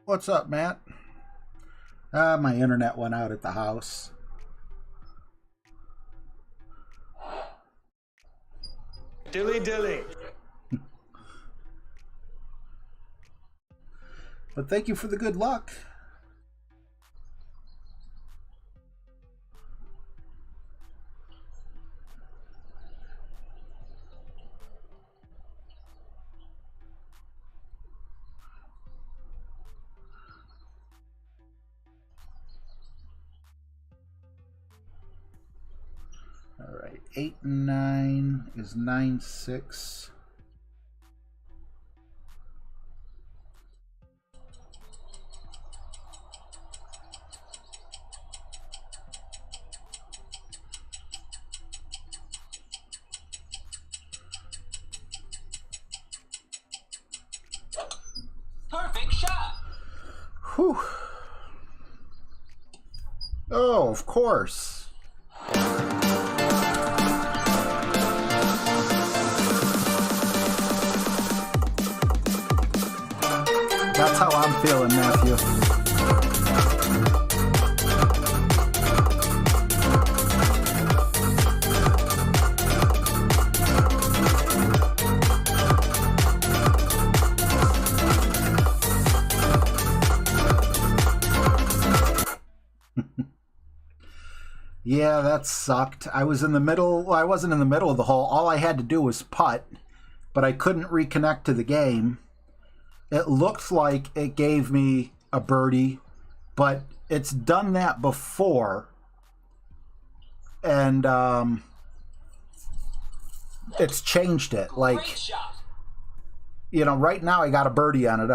What's up, Matt? My internet went out at the house. Dilly dilly. But thank you for the good luck. All right, 8 and 9 is 9-6. Perfect shot. Whew. Oh, of course. That's how I'm feeling, Matthew. Yeah, that sucked. I was in the middle. Well, I wasn't in the middle of the hole. All I had to do was putt, but I couldn't reconnect to the game. It looked like it gave me a birdie, but it's done that before. And it's changed it. Like, you know, right now I got a birdie on it,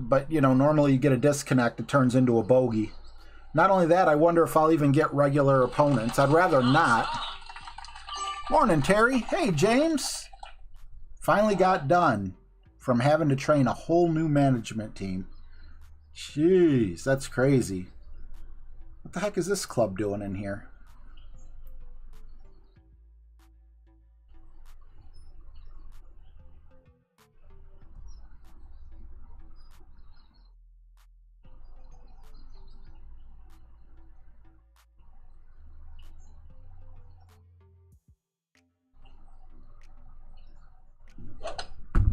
but, you know, normally you get a disconnect, it turns into a bogey. Not only that, I wonder if I'll even get regular opponents. I'd rather not. Morning, Terry. Hey, James. Finally got done from having to train a whole new management team. Jeez, that's crazy. What the heck is this club doing in here?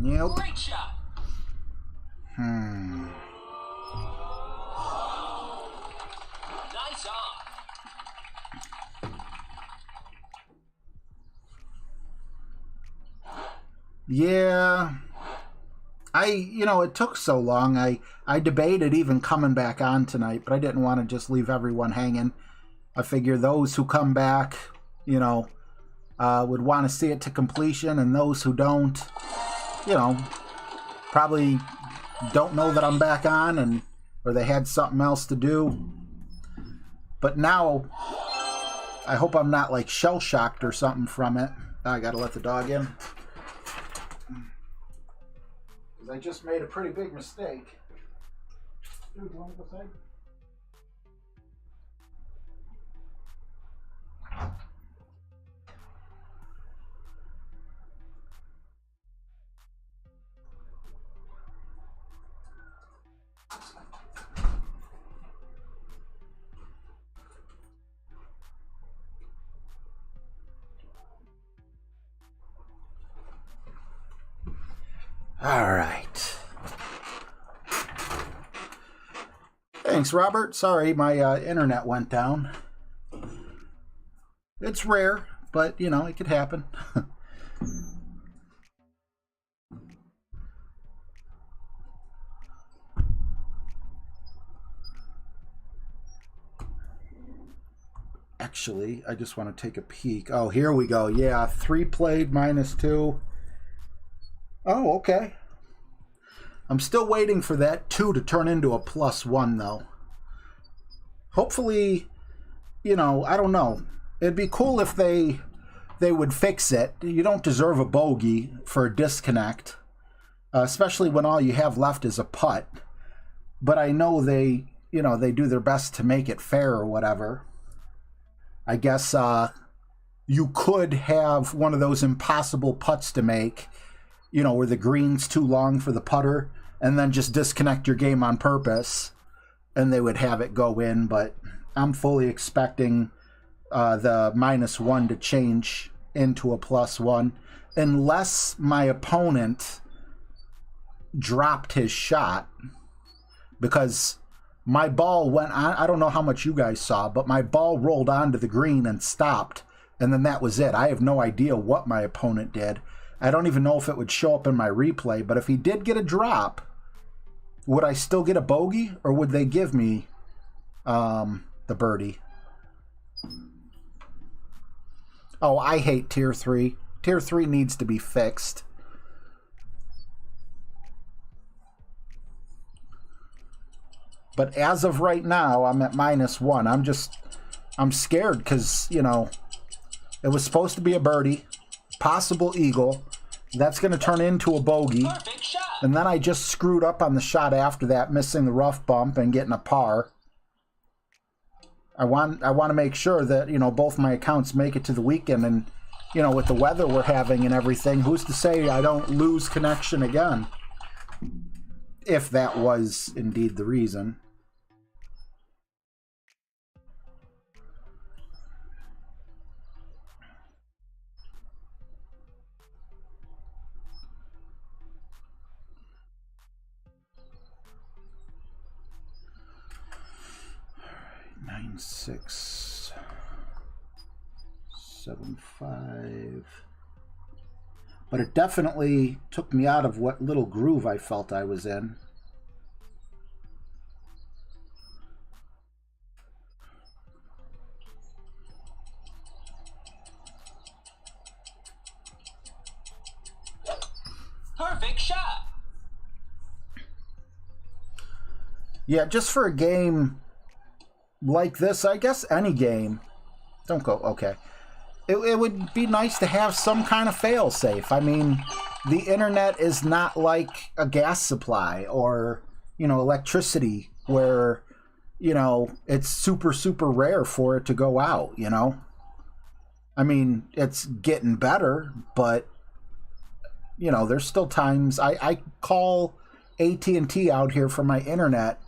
Yep. Great shot. Nice on. Yeah. You know, it took so long. I debated even coming back on tonight, but I didn't want to just leave everyone hanging. I figure those who come back, you know, would want to see it to completion, and those who don't, you know, probably don't know that I'm back on, and or they had something else to do. But now, I hope I'm not like shell-shocked or something from it. I gotta let the dog in. Because I just made a pretty big mistake. Dude, you want to go inside? All right. Thanks, Robert. Sorry, my internet went down. It's rare, but, you know, it could happen. Actually, I just want to take a peek. Oh, here we go. Yeah, 3 played, -2. Oh, okay. I'm still waiting for that 2 to turn into a +1, though. Hopefully, you know, I don't know. It'd be cool if they would fix it. You don't deserve a bogey for a disconnect, especially when all you have left is a putt. But I know they, you know, they do their best to make it fair or whatever. I guess you could have one of those impossible putts to make, you know, where the green's too long for the putter, and then just disconnect your game on purpose. and they would have it go in, but I'm fully expecting the -1 to change into a +1 unless my opponent dropped his shot, because my ball went on. I don't know how much you guys saw, but my ball rolled onto the green and stopped, and then that was it. I have no idea what my opponent did. I don't even know if it would show up in my replay, but if he did get a drop, would I still get a bogey, or would they give me the birdie? Oh, I hate Tier 3. Tier 3 needs to be fixed. But as of right now, I'm at -1. I'm scared because, you know, it was supposed to be a birdie, possible eagle. That's going to turn into a bogey. Perfect shot. And then I just screwed up on the shot after that, missing the rough bump and getting a par. I want to make sure that, you know, both my accounts make it to the weekend, and, you know, with the weather we're having and everything, who's to say I don't lose connection again? If that was indeed the reason. All right, 9-6-7-5. But it definitely took me out of what little groove I felt I was in. Perfect shot. Yeah, just for a game like this, I guess any game. Don't go, okay. It would be nice to have some kind of fail-safe. I mean, the internet is not like a gas supply or, you know, electricity where, you know, it's super, super rare for it to go out, you know? I mean, it's getting better, but, you know, there's still times I call AT&T out here for my internet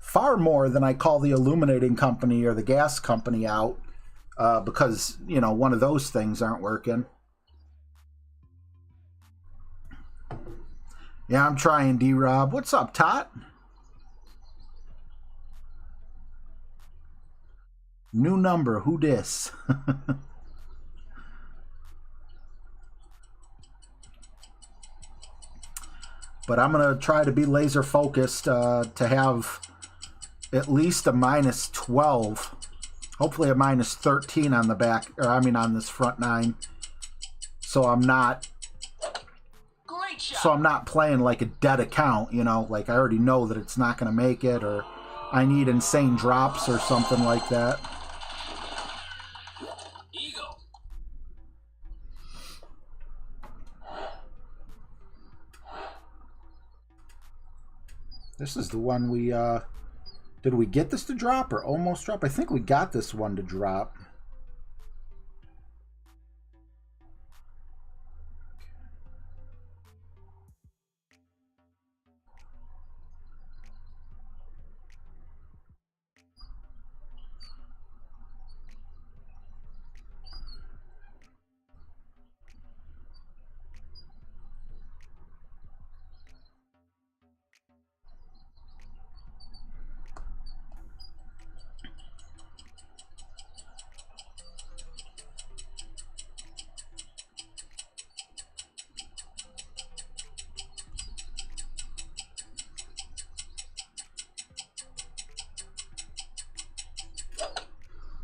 far more than I call the illuminating company or the gas company out. Because, you know, one of those things aren't working. Yeah, I'm trying, D-Rob. What's up, Tot? New number. Who dis? But I'm going to try to be laser focused to have at least a -12. Hopefully a -13 on the back, or I mean on this front nine. So I'm not Great shot. so I'm not playing like a dead account, you know, like I already know that it's not going to make it, or I need insane drops or something like that. Eagle. This is the one we did we get this to drop or almost drop? I think we got this one to drop.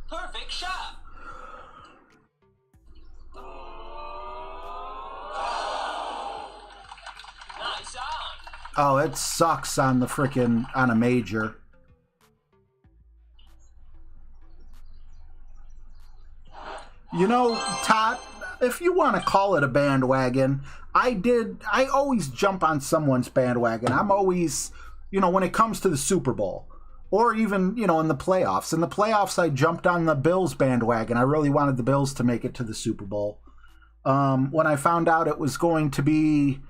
Perfect shot. Nice on. Oh, it sucks on the frickin' on a major. You know, Todd, if you want to call it a bandwagon, I always jump on someone's bandwagon. I'm always, you know, when it comes to the Super Bowl, or even, you know, in the playoffs. In the playoffs, I jumped on the Bills bandwagon. I really wanted the Bills to make it to the Super Bowl. When I found out it was going to be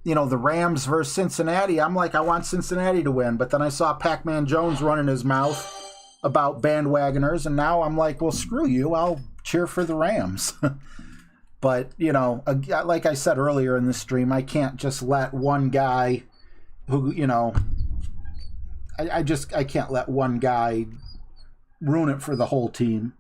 you know, the Rams versus Cincinnati, I'm like, I want Cincinnati to win. But then I saw Pac-Man Jones running his mouth about bandwagoners, and now I'm like, well, screw you. I'll cheer for the Rams. But, you know, like I said earlier in the stream, I can't just let one guy who, you know, I can't let one guy ruin it for the whole team.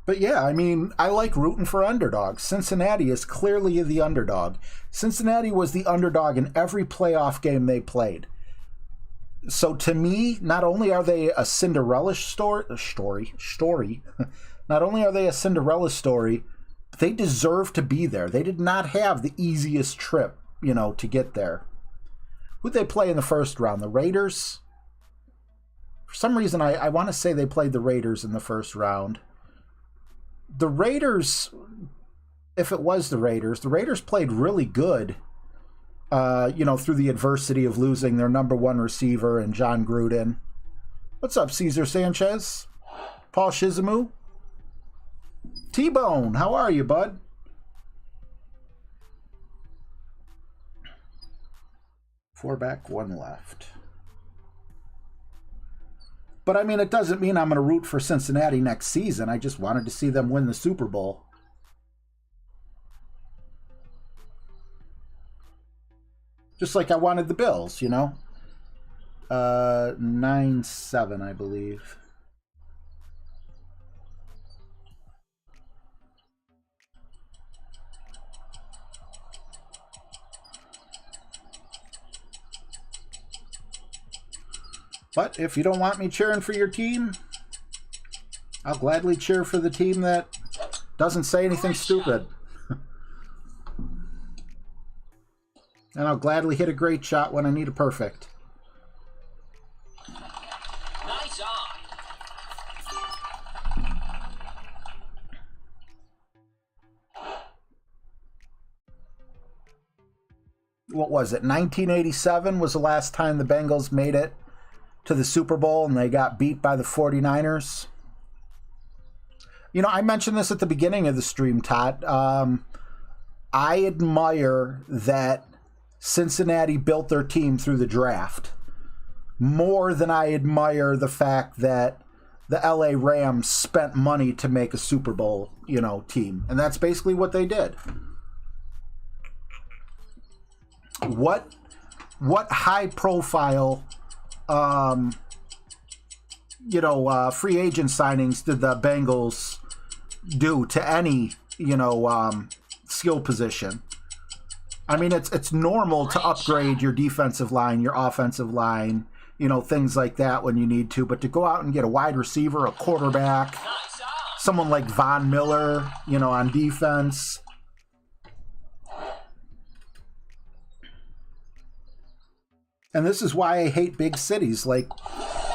But yeah, I mean, I like rooting for underdogs. Cincinnati is clearly the underdog. Cincinnati was the underdog in every playoff game they played. So to me, not only are they a Cinderella story, not only are they a Cinderella story, but they deserve to be there. They did not have the easiest trip, you know, to get there. Who'd they play in the first round? The Raiders? For some reason, I want to say they played the Raiders in the first round. The Raiders, if it was the Raiders played really good, you know, through the adversity of losing their number one receiver and John Gruden. What's up, Cesar Sanchez? Paul Shizumu? T-Bone, how are you, bud? Four back, one left. But, I mean, it doesn't mean I'm going to root for Cincinnati next season. I just wanted to see them win the Super Bowl. Just like I wanted the Bills, you know? 9-7, I believe. But if you don't want me cheering for your team, I'll gladly cheer for the team that doesn't say anything stupid. And I'll gladly hit a great shot when I need a perfect. Nice on. What was it? 1987 was the last time the Bengals made it to the Super Bowl, and they got beat by the 49ers. You know, I mentioned this at the beginning of the stream, Todd. I admire that Cincinnati built their team through the draft more than I admire the fact that the LA Rams spent money to make a Super Bowl, you know, team. And that's basically what they did. What high profile free agent signings did the Bengals do to any, you know, skill position? I mean, it's normal to upgrade your defensive line, your offensive line, you know, things like that when you need to. But to go out and get a wide receiver, a quarterback, someone like Von Miller, you know, on defense. And this is why I hate big cities like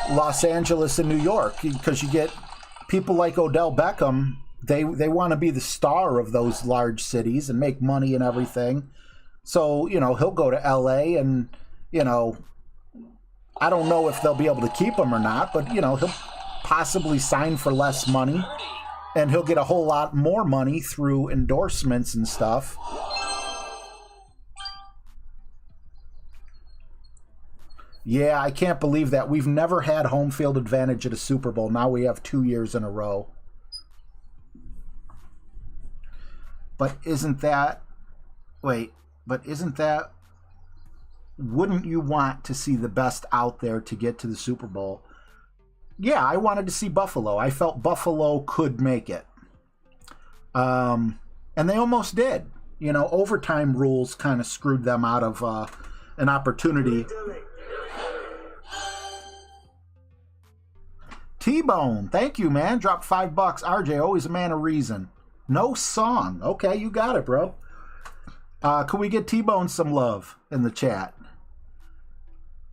Los Angeles and New York, because you get people like Odell Beckham. They want to be the star of those large cities and make money and everything. So, you know, he'll go to LA and, you know, I don't know if they'll be able to keep him or not, but, you know, he'll possibly sign for less money and he'll get a whole lot more money through endorsements and stuff. Yeah, I can't believe that. We've never had home field advantage at a Super Bowl. Now we have 2 years in a row. But isn't that... Wait, but isn't that... Wouldn't you want to see the best out there to get to the Super Bowl? Yeah, I wanted to see Buffalo. I felt Buffalo could make it. And they almost did. You know, overtime rules kind of screwed them out of an opportunity. T-Bone, thank you, man. Dropped $5. RJ, always a man of reason. No song. Okay, you got it, bro. Can we get T-Bone some love in the chat?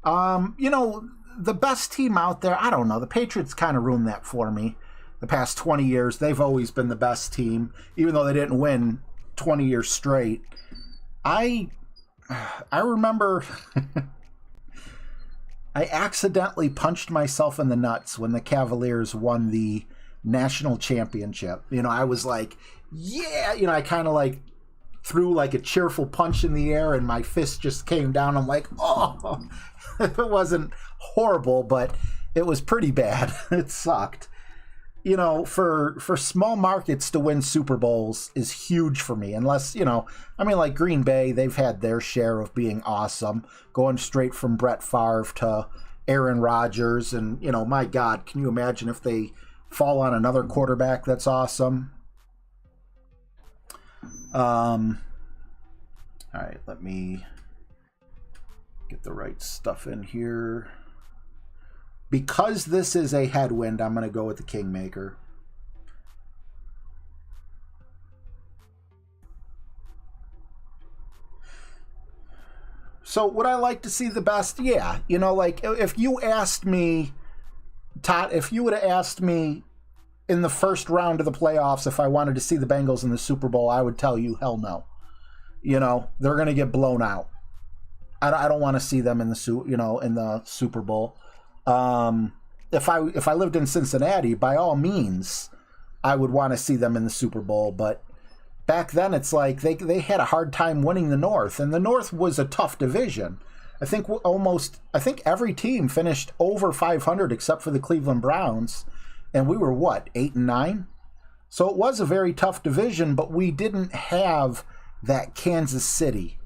You know, the best team out there, I don't know. The Patriots kind of ruined that for me. The past 20 years, they've always been the best team, even though they didn't win 20 years straight. I remember... I accidentally punched myself in the nuts when the Cavaliers won the national championship. You know, I was like, yeah, you know, I kind of like threw like a cheerful punch in the air and my fist just came down. I'm like, oh, it wasn't horrible, but it was pretty bad. It sucked. You know, for small markets to win Super Bowls is huge for me. Unless, you know, I mean, like Green Bay, they've had their share of being awesome, going straight from Brett Favre to Aaron Rodgers. And, you know, my God, can you imagine if they fall on another quarterback that's awesome? All right, let me get the right stuff in here. Because this is a headwind, I'm going to go with the Kingmaker. So would I like to see the best? Yeah. You know, like if you asked me, Todd, if you would have asked me in the first round of the playoffs if I wanted to see the Bengals in the Super Bowl, I would tell you, hell no. You know, they're going to get blown out. I don't want to see them in the Super Bowl. If I lived in Cincinnati, by all means, I would want to see them in the Super Bowl. But back then, it's like they had a hard time winning the North, and the North was a tough division. I think every team finished over 500 except for the Cleveland Browns, and we were what, 8-9? So it was a very tough division, but we didn't have that Kansas City.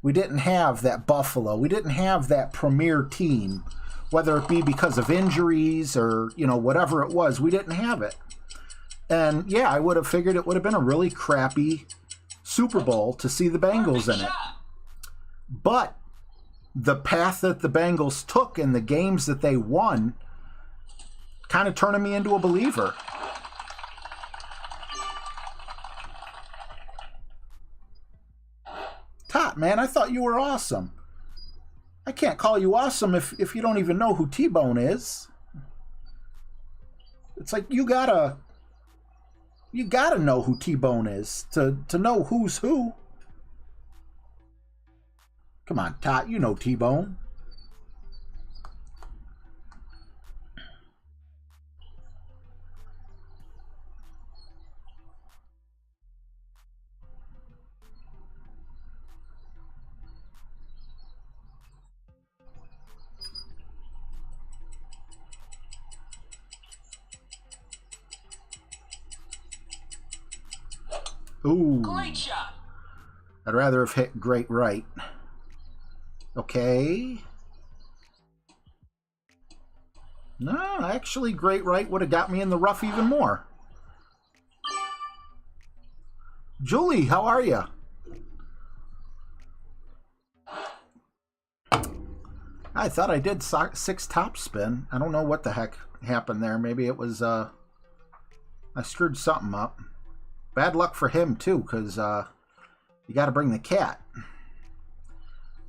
We didn't have that Buffalo. We didn't have that premier team. Whether it be because of injuries or, you know, whatever it was, we didn't have it. And, yeah, I would have figured it would have been a really crappy Super Bowl to see the Bengals in it. But the path that the Bengals took and the games that they won kind of turning me into a believer. Tot, man, I thought you were awesome. I can't call you awesome if you don't even know who T-Bone is. It's like you gotta know who T-Bone is to know who's who. Come on, Tot, you know T-Bone. Ooh. Great shot. I'd rather have hit great right. Okay. No, actually, great right would have got me in the rough even more. Julie, how are you? I thought I did 6 top spin. I don't know what the heck happened there. Maybe it was, I screwed something up. Bad luck for him, too, because you got to bring the cat.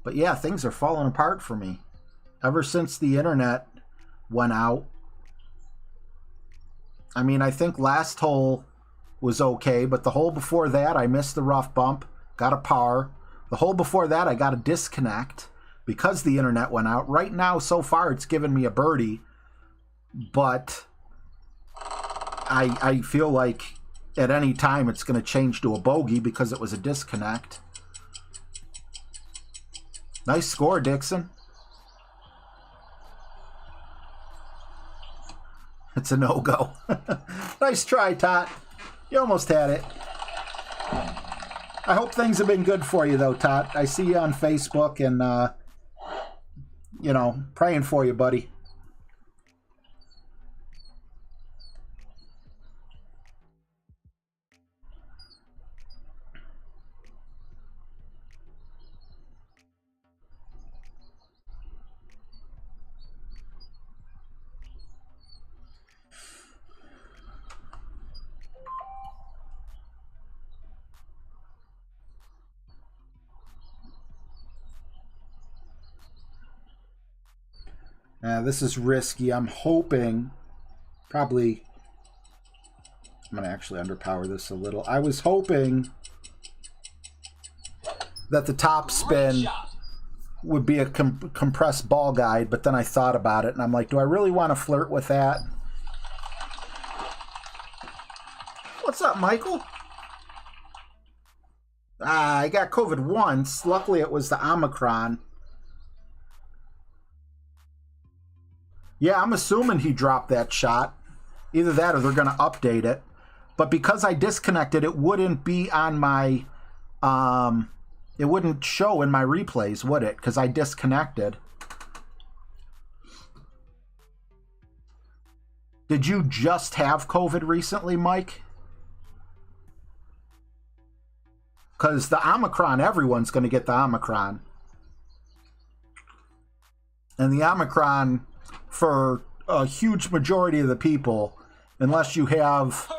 But yeah, things are falling apart for me. Ever since the internet went out. I mean, I think last hole was okay, but the hole before that, I missed the rough bump, got a par. The hole before that, I got a disconnect because the internet went out. Right now, so far, it's given me a birdie, but I feel like at any time it's going to change to a bogey because it was a disconnect. Nice score, Dixon. It's a no-go. Nice try, Tot. You almost had it. I hope things have been good for you, though, Tot. I see you on Facebook and, you know, praying for you, buddy. This is risky. I'm hoping, probably, I'm going to actually underpower this a little. I was hoping that the top spin would be a compressed ball guide, but then I thought about it, and I'm like, do I really want to flirt with that? What's up, Michael? I got COVID once. Luckily, it was the Omicron. Yeah, I'm assuming he dropped that shot. Either that or they're going to update it. But because I disconnected, it wouldn't be on my... it wouldn't show in my replays, would it? Because I disconnected. Did you just have COVID recently, Mike? Because the Omicron, everyone's going to get the Omicron. And the Omicron, for a huge majority of the people, unless you have,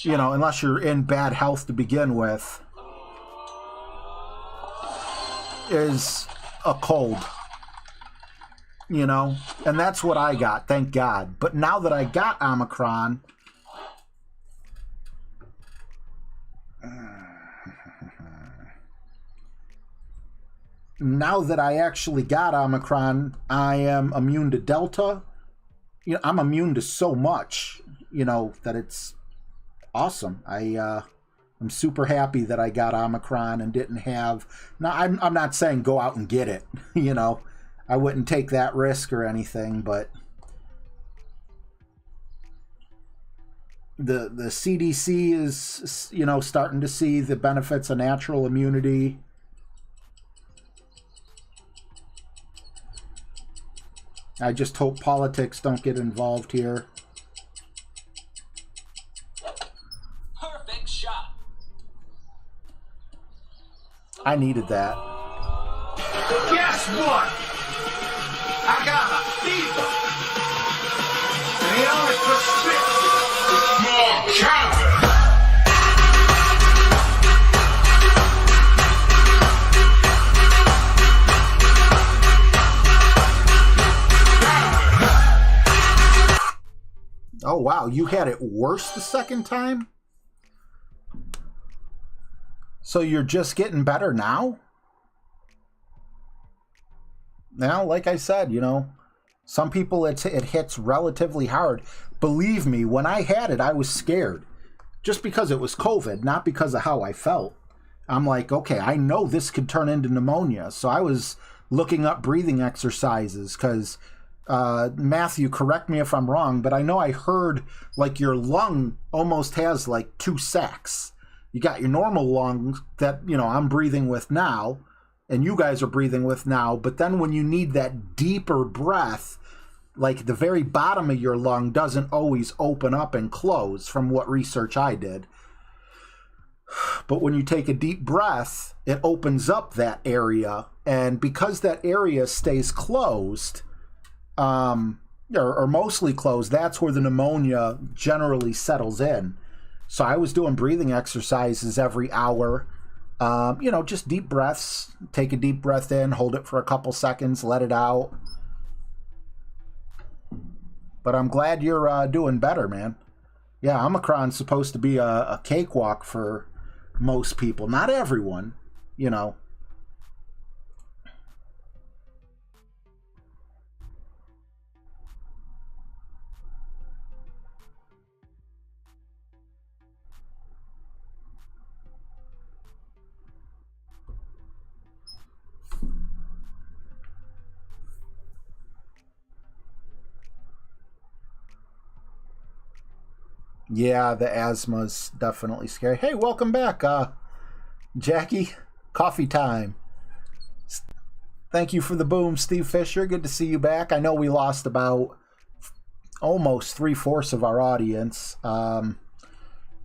you know, unless you're in bad health to begin with, is a cold. You know? And that's what I got, thank God. But now that I got Omicron... Now that I actually got Omicron, I am immune to Delta. You know, I'm immune to so much, you know, that it's awesome. I'm super happy that I got Omicron and didn't have... Now, I'm not saying go out and get it, you know. I wouldn't take that risk or anything, but the CDC is, you know, starting to see the benefits of natural immunity. I just hope politics don't get involved here. Perfect shot. I needed that. Guess what? I got a fever. And the only prescription is more counter. Oh, wow. You had it worse the second time? So you're just getting better now? Now, like I said, you know, some people it hits relatively hard. Believe me, when I had it, I was scared. Just because it was COVID, not because of how I felt. I'm like, okay, I know this could turn into pneumonia. So I was looking up breathing exercises because... Matthew, correct me if I'm wrong, but I know I heard like your lung almost has like two sacs. You got your normal lungs that, you know, I'm breathing with now, and you guys are breathing with now, but then when you need that deeper breath, like the very bottom of your lung doesn't always open up and close from what research I did. But when you take a deep breath, it opens up that area, and because that area stays closed, or mostly closed, that's where the pneumonia generally settles in. So I was doing breathing exercises every hour, you know, just deep breaths. Take a deep breath in, hold it for a couple seconds, let it out. But I'm glad you're doing better, man. Yeah, Omicron's supposed to be a cakewalk for most people. Not everyone, you know. Yeah, the asthma's definitely scary. Hey, welcome back, Jackie. Coffee time. Thank you for the boom, Steve Fisher. Good to see you back. I know we lost about almost 3/4 of our audience.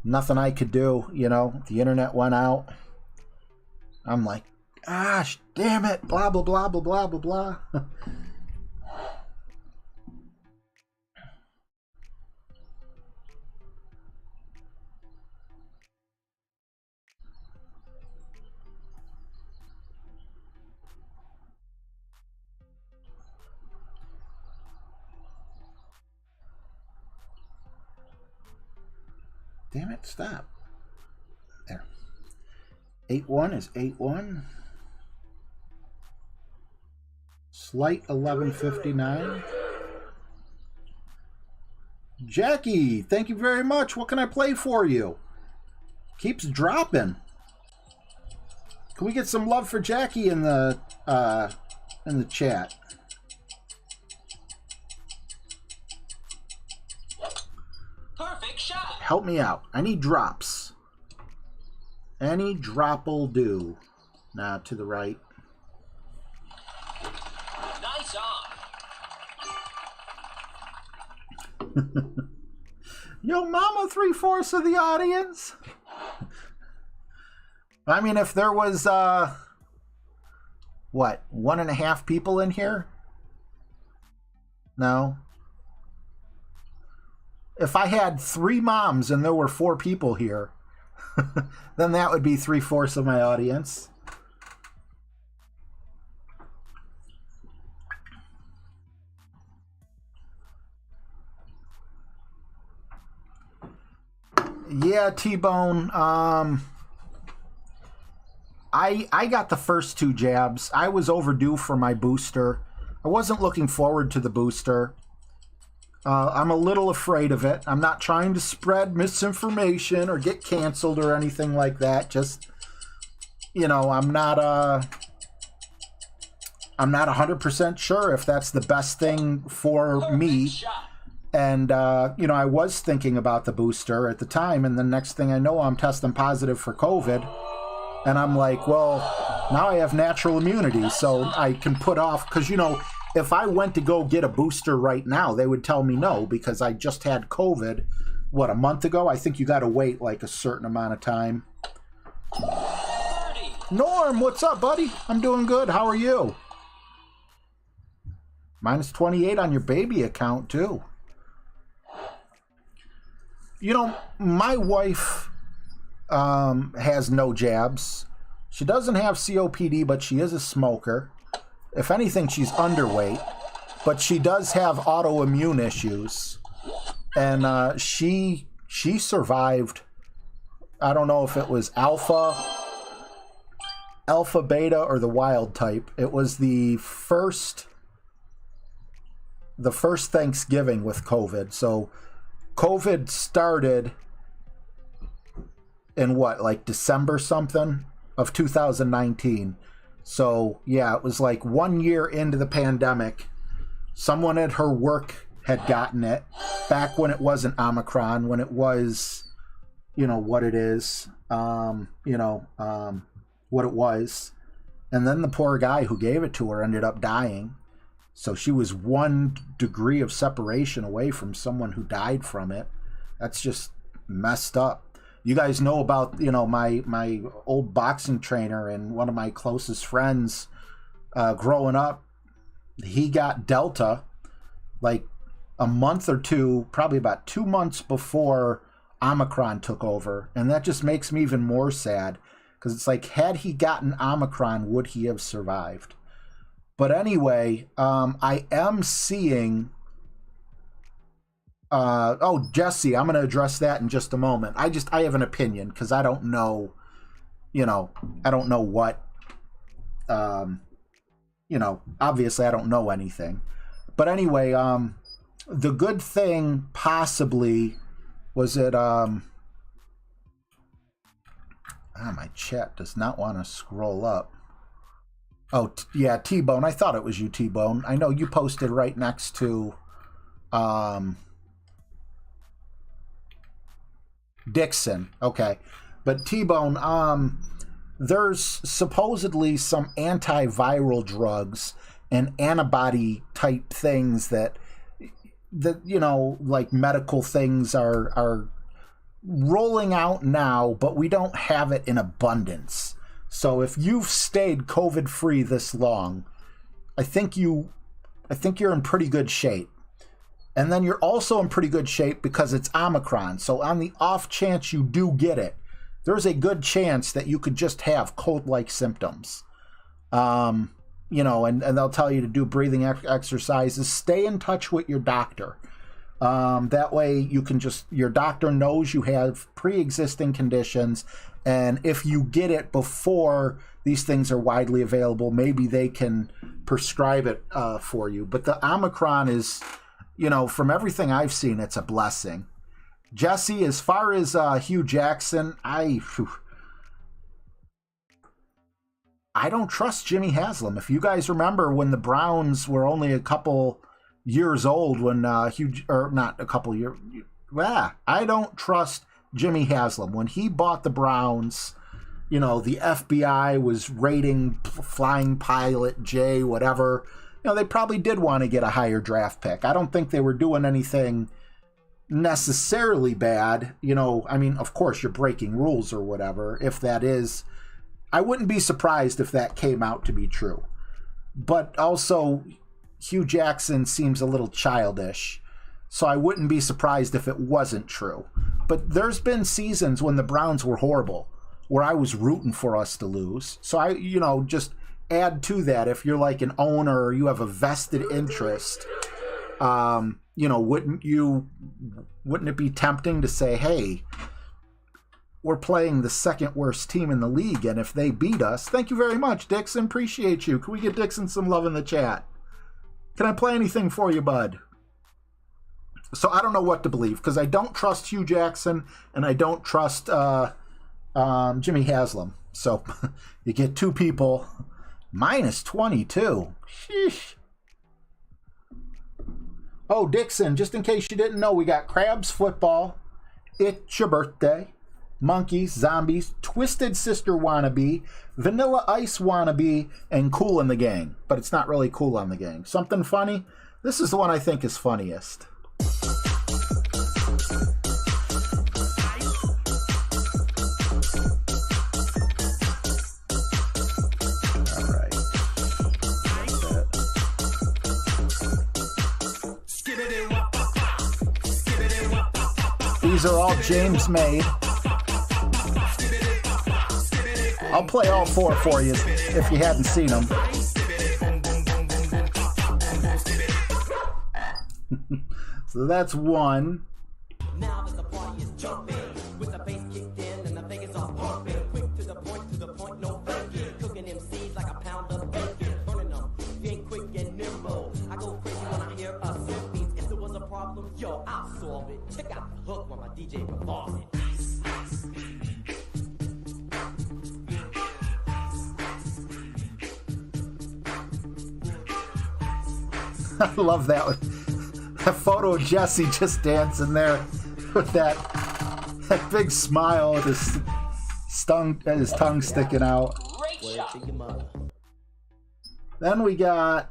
Nothing I could do, you know. The internet went out. I'm like, gosh, damn it, blah, blah, blah, blah, blah, blah, blah. Damn it, stop. There. 8-1 is 8-1. Slight 11:59. Jackie, thank you very much. What can I play for you? Keeps dropping. Can we get some love for Jackie in the chat? Perfect shot. Help me out. I need drops. Any drop'll do. Nah, to the right. Nice on. Yo, mama, 3/4 of the audience. I mean, if there was, what, 1.5 people in here? No. If I had 3 moms and there were 4 people here, then that would be 3/4 of my audience. Yeah, T-Bone. I got the first 2 jabs. I was overdue for my booster. I wasn't looking forward to the booster. I'm a little afraid of it. I'm not trying to spread misinformation or get canceled or anything like that. Just, you know, I'm not 100% sure if that's the best thing for Perfect me. shot. And, you know, I was thinking about the booster at the time, and the next thing I know, I'm testing positive for COVID. And I'm like, well, now I have natural immunity, so I can put off, because, you know, if I went to go get a booster right now, they would tell me no, because I just had COVID, what, a month ago? I think you got to wait like a certain amount of time. Birdie. Norm, what's up, buddy? I'm doing good. How are you? Minus 28 on your baby account, too. You know, my wife has no jabs. She doesn't have COPD, but she is a smoker. If anything, she's underweight, but she does have autoimmune issues. And she survived. I don't know if it was alpha, beta, or the wild type. It was the first Thanksgiving with COVID. So COVID started in what, like December something of 2019. So yeah, it was like 1 year into the pandemic. Someone at her work had gotten it back when it wasn't Omicron, when it was, you know, what it is, what it was. And then the poor guy who gave it to her ended up dying. So she was 1 degree of separation away from someone who died from it. That's just messed up. You guys know about, you know, my old boxing trainer and one of my closest friends growing up. He got Delta like a month or two, probably about 2 months before Omicron took over. And that just makes me even more sad, because it's like, had he gotten Omicron, would he have survived? But anyway, I am seeing... Jesse, I'm going to address that in just a moment. I have an opinion, because I don't know, I don't know what, obviously I don't know anything. But anyway, the good thing possibly was that, my chat does not want to scroll up. Oh, yeah, T-Bone. I thought it was you, T-Bone. I know you posted right next to, Dixon. Okay. But T-Bone, there's supposedly some antiviral drugs and antibody type things that like medical things are rolling out now, but we don't have it in abundance. So if you've stayed COVID free this long, I think you're in pretty good shape. And then you're also in pretty good shape because it's Omicron. So on the off chance you do get it, there's a good chance that you could just have cold-like symptoms. And they'll tell you to do breathing exercises. Stay in touch with your doctor. That way you can your doctor knows you have pre-existing conditions. And if you get it before these things are widely available, maybe they can prescribe it for you. But the Omicron is... from everything I've seen, it's a blessing. Jesse, as far as Hugh Jackson, I don't trust Jimmy Haslam. If you guys remember when the Browns were only a couple years old, when not a couple years, I don't trust Jimmy Haslam. When he bought the Browns, you know, the FBI was raiding Flying Pilot J, whatever. You know, they probably did want to get a higher draft pick. I don't think they were doing anything necessarily bad. You know, I mean, of course, you're breaking rules or whatever. If that is, I wouldn't be surprised if that came out to be true. But also, Hugh Jackson seems a little childish, so I wouldn't be surprised if it wasn't true. But there's been seasons when the Browns were horrible, where I was rooting for us to lose. So I, you know, just add to that, if you're like an owner or you have a vested interest, you know, wouldn't it be tempting to say, hey, we're playing the second worst team in the league, and if they beat us, thank you very much, Dixon, appreciate you. Can we get Dixon some love in the chat? Can I play anything for you, bud? So I don't know what to believe, because I don't trust Hugh Jackson, and I don't trust Jimmy Haslam. So you get two people, minus 22. Sheesh. Oh, Dixon, just in case you didn't know, we got Crabs Football, It's Your Birthday, Monkeys, Zombies, Twisted Sister Wannabe, Vanilla Ice Wannabe, and Cool in the Gang. But it's not really Cool on the Gang. Something funny? This is the one I think is funniest. These are all James made. I'll play all four for you if you hadn't seen them. So that's one. Now that the party is jumping, with the bass kicked in and the Vegas all pumping, quick to the point, no faking, cooking them seeds like a pound of bacon, burning them, being quick and nimble. I go crazy when I hear a synth beats. If there was a problem, yo, I'll solve it. Check out the hook when my DJ performs it. I love that photo of Jesse just dancing there with that big smile with his tongue sticking out. Great shot. Then we got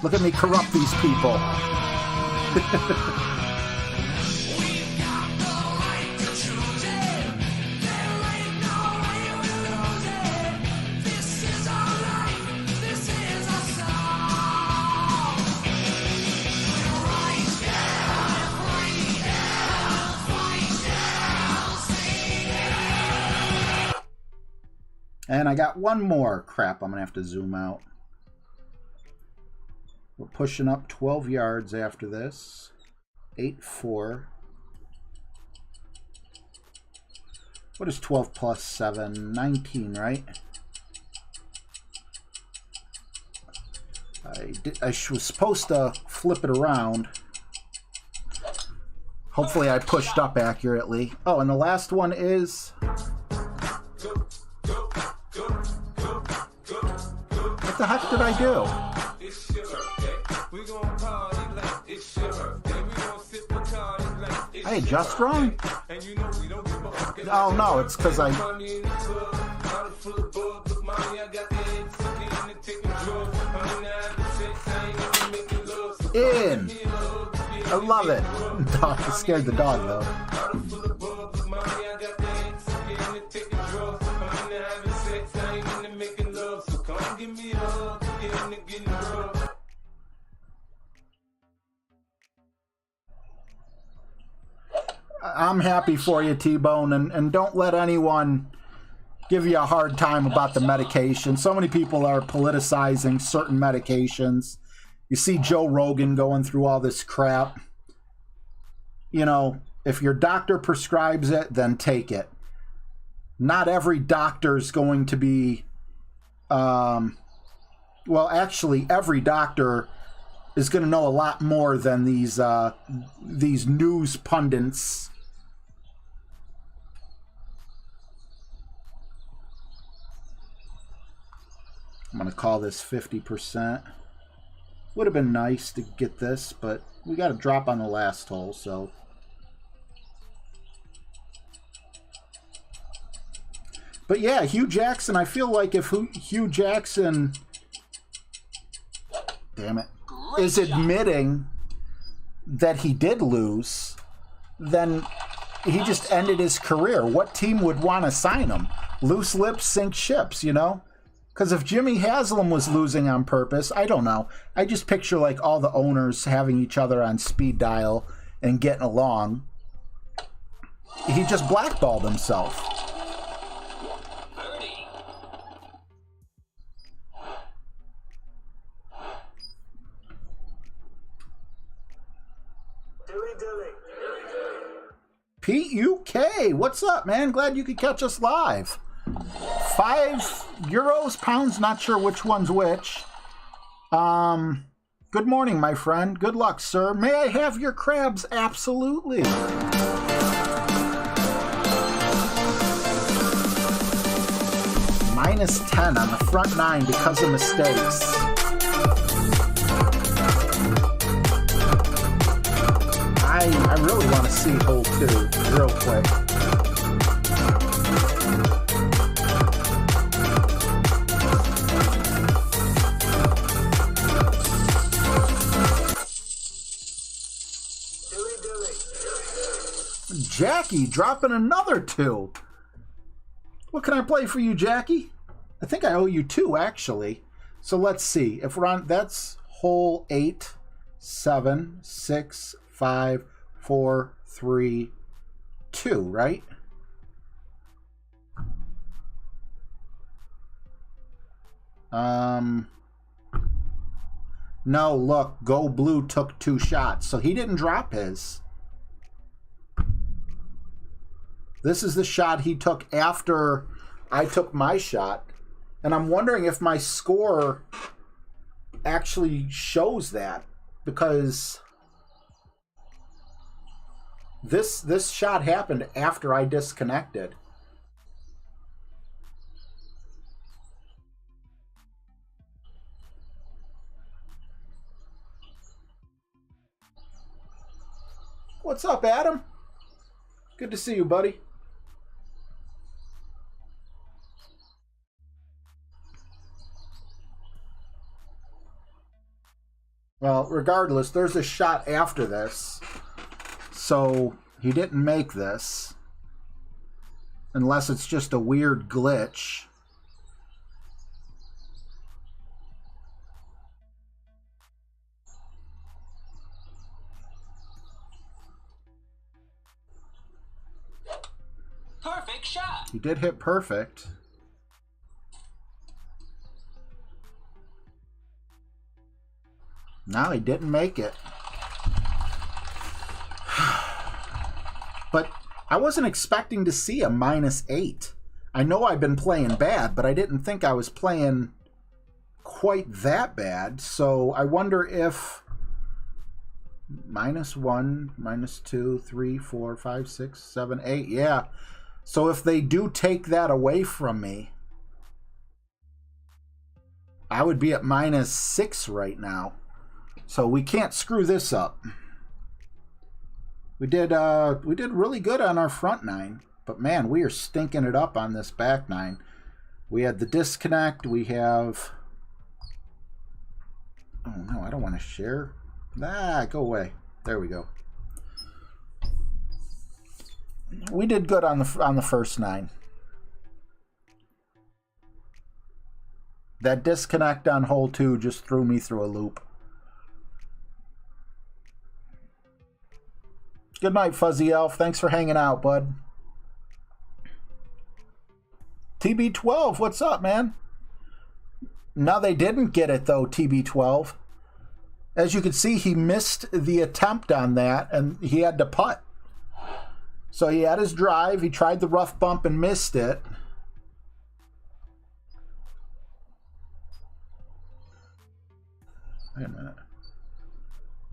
look at me corrupt these people. And I got one more. Crap, I'm going to have to zoom out. We're pushing up 12 yards after this. 8-4. What is 12 plus 7? 19, right? I was supposed to flip it around. Hopefully I pushed up accurately. Oh, and the last one is... What the heck did I do? I adjust wrong? Oh no, it's because I... In! I love it. Dog scared the dog though. I'm happy for you, T-Bone, and don't let anyone give you a hard time about the medication. So many people are politicizing certain medications. You see Joe Rogan going through all this crap. You know, if your doctor prescribes it, then take it. not every doctor is going to be, well, actually, every doctor is going to know a lot more than these news pundits. I'm going to call this 50%. Would have been nice to get this, but we got a drop on the last hole, so. But yeah, Hugh Jackson, I feel like if Hugh Jackson, damn it, is admitting that he did lose, then he just ended his career. What team would want to sign him? Loose lips sink ships, you know? Because if Jimmy Haslam was losing on purpose, I don't know. I just picture like all the owners having each other on speed dial and getting along. He just blackballed himself. Birdie. pt2, what's up, man? Glad you could catch us live. €5, pounds, not sure which one's which. Good morning, my friend. Good luck, sir. May I have your crabs? Absolutely. -10 on the front 9 because of mistakes. I really want to see hole 2 real quick. Jackie dropping another 2. What can I play for you, Jackie? I think I owe you 2, actually. So let's see. If we're on, that's hole 8, 7, 6, 5, 4, 3, 2, right? No, look, Go Blue took 2 shots, so he didn't drop his. This is the shot he took after I took my shot. And I'm wondering if my score actually shows that, because this shot happened after I disconnected. What's up, Adam? Good to see you, buddy. Well, regardless, there's a shot after this. So he didn't make this. Unless it's just a weird glitch. Perfect shot. He did hit perfect. No, he didn't make it. But I wasn't expecting to see a -8. I know I've been playing bad, but I didn't think I was playing quite that bad. So I wonder if -1, -2, 3, 4, 5, 6, 7, 8. Yeah. So if they do take that away from me, I would be at -6 right now. So we can't screw this up. We did really good on our front 9, but man, we are stinking it up on this back 9. We had the disconnect. We have. Oh no, I don't want to share. Ah, go away. There we go. We did good on the first 9. That disconnect on hole 2 just threw me through a loop. Good night, Fuzzy Elf. Thanks for hanging out, bud. TB12, what's up, man? No, they didn't get it, though, TB12. As you can see, he missed the attempt on that, and he had to putt. So he had his drive. He tried the rough bump and missed it. Wait a minute.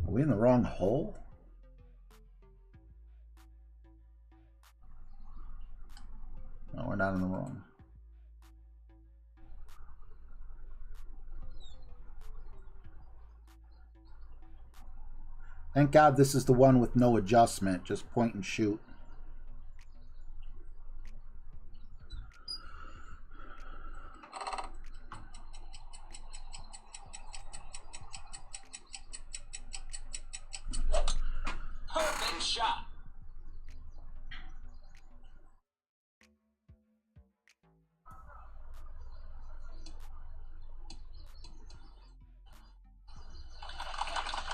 Are we in the wrong hole? No, we're not in the wrong. Thank God this is the one with no adjustment. Just point and shoot. Perfect shot.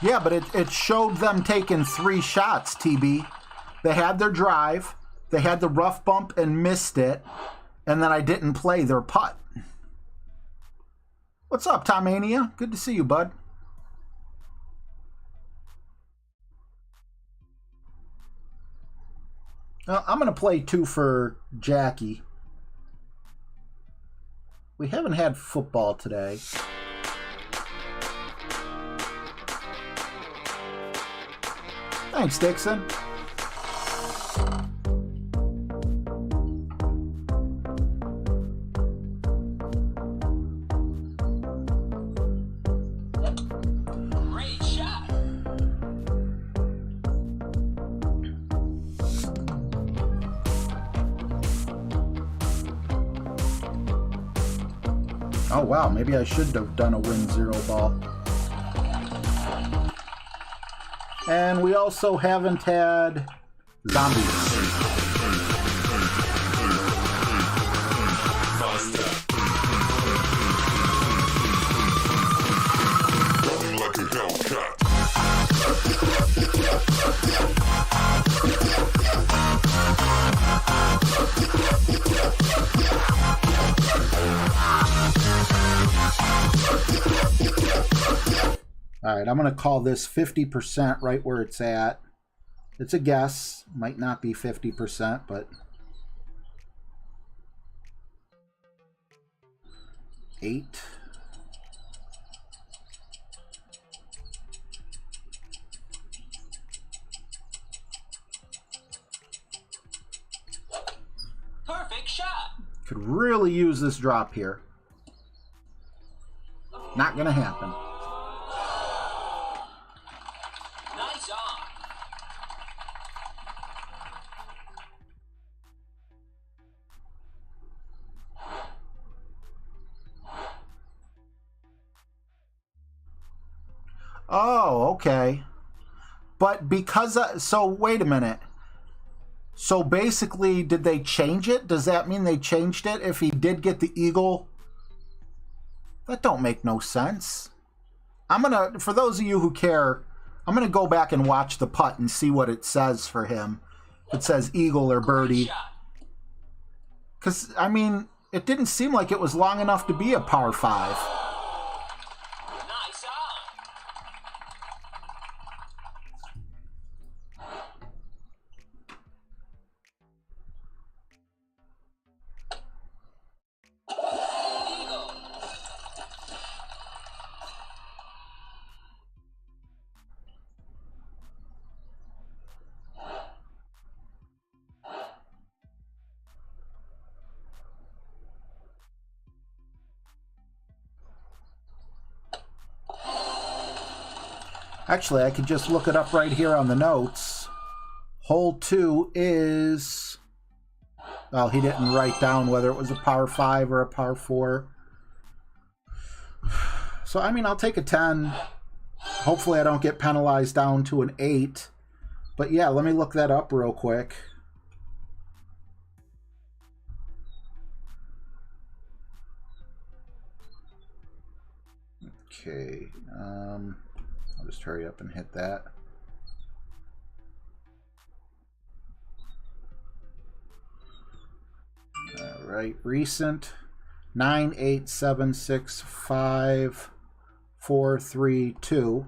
Yeah, but it showed them taking 3 shots, TB. They had their drive, they had the rough bump and missed it, and then I didn't play their putt. What's up, Tomania? Good to see you, bud. I'm going to play 2 for Jackie. We haven't had football today. Thanks, Dixon. Great shot. Oh, wow. Maybe I should have done a win 0 ball. And we also haven't had zombies. Running like a Hellcat. All right, I'm going to call this 50% right where it's at. It's a guess. Might not be 50%, but 8. Perfect shot. Could really use this drop here. Not going to happen. Nice on. Oh, okay. But because... so, wait a minute. So, basically, did they change it? Does that mean they changed it if he did get the eagle? That don't make no sense. I'm going to... For those of you who care, I'm going to go back and watch the putt and see what it says for him. If it says eagle or birdie. Because, I mean, it didn't seem like it was long enough to be a par 5. Nice on. Eagle. Actually, I could just look it up right here on the notes. Hole 2 is... Well, he didn't write down whether it was a par 5 or a par 4. So, I mean, I'll take a 10. Hopefully I don't get penalized down to an 8. But yeah, let me look that up real quick. Okay. I'll just hurry up and hit that. All right, recent 98765 432.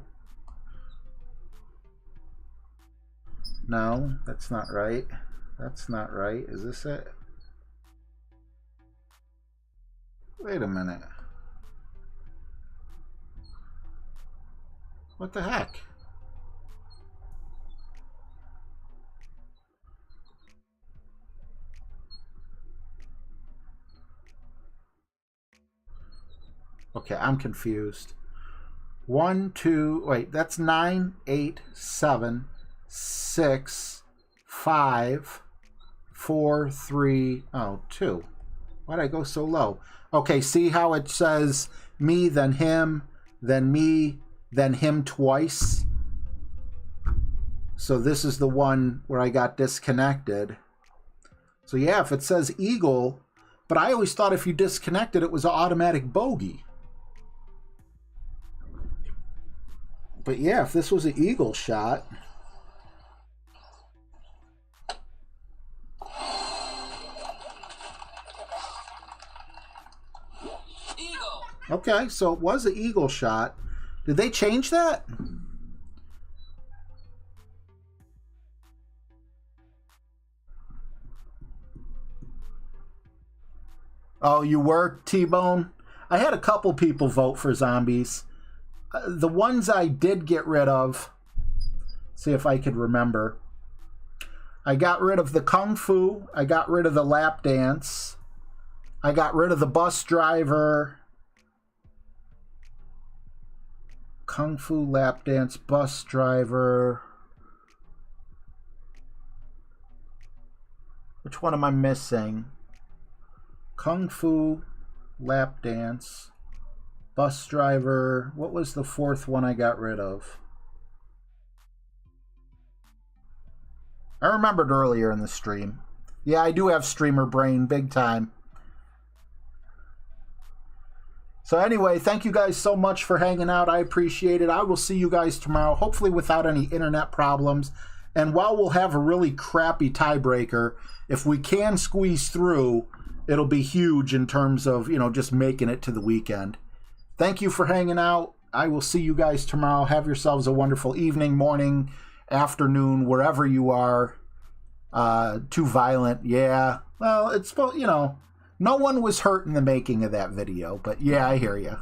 No, that's not right. That's not right. Is this it? Wait a minute. What the heck? Okay, I'm confused. 1, 2, wait, that's 9, 8, 7, 6, 5, 4, 3, 2. Why'd I go so low? Okay, see how it says me, then him, then me, then him twice? So this is the one where I got disconnected. So yeah, if it says eagle, but I always thought if you disconnected, it was an automatic bogey. But yeah, if this was an eagle shot. Eagle. Okay, so it was an eagle shot. Did they change that? Oh, you were, T-Bone? I had a couple people vote for zombies. The ones I did get rid of, see if I could remember. I got rid of the Kung Fu. I got rid of the lap dance. I got rid of the bus driver. Kung Fu, lap dance, bus driver. Which one am I missing? Kung Fu, lap dance, bus driver. What was the fourth one I got rid of? I remembered earlier in the stream. Yeah, I do have streamer brain, big time. So anyway, thank you guys so much for hanging out. I appreciate it. I will see you guys tomorrow, hopefully without any internet problems. And while we'll have a really crappy tiebreaker, if we can squeeze through, it'll be huge in terms of, you know, just making it to the weekend. Thank you for hanging out. I will see you guys tomorrow. Have yourselves a wonderful evening, morning, afternoon, wherever you are. Too violent, yeah. Well, it's, you know, no one was hurt in the making of that video, but yeah, I hear you.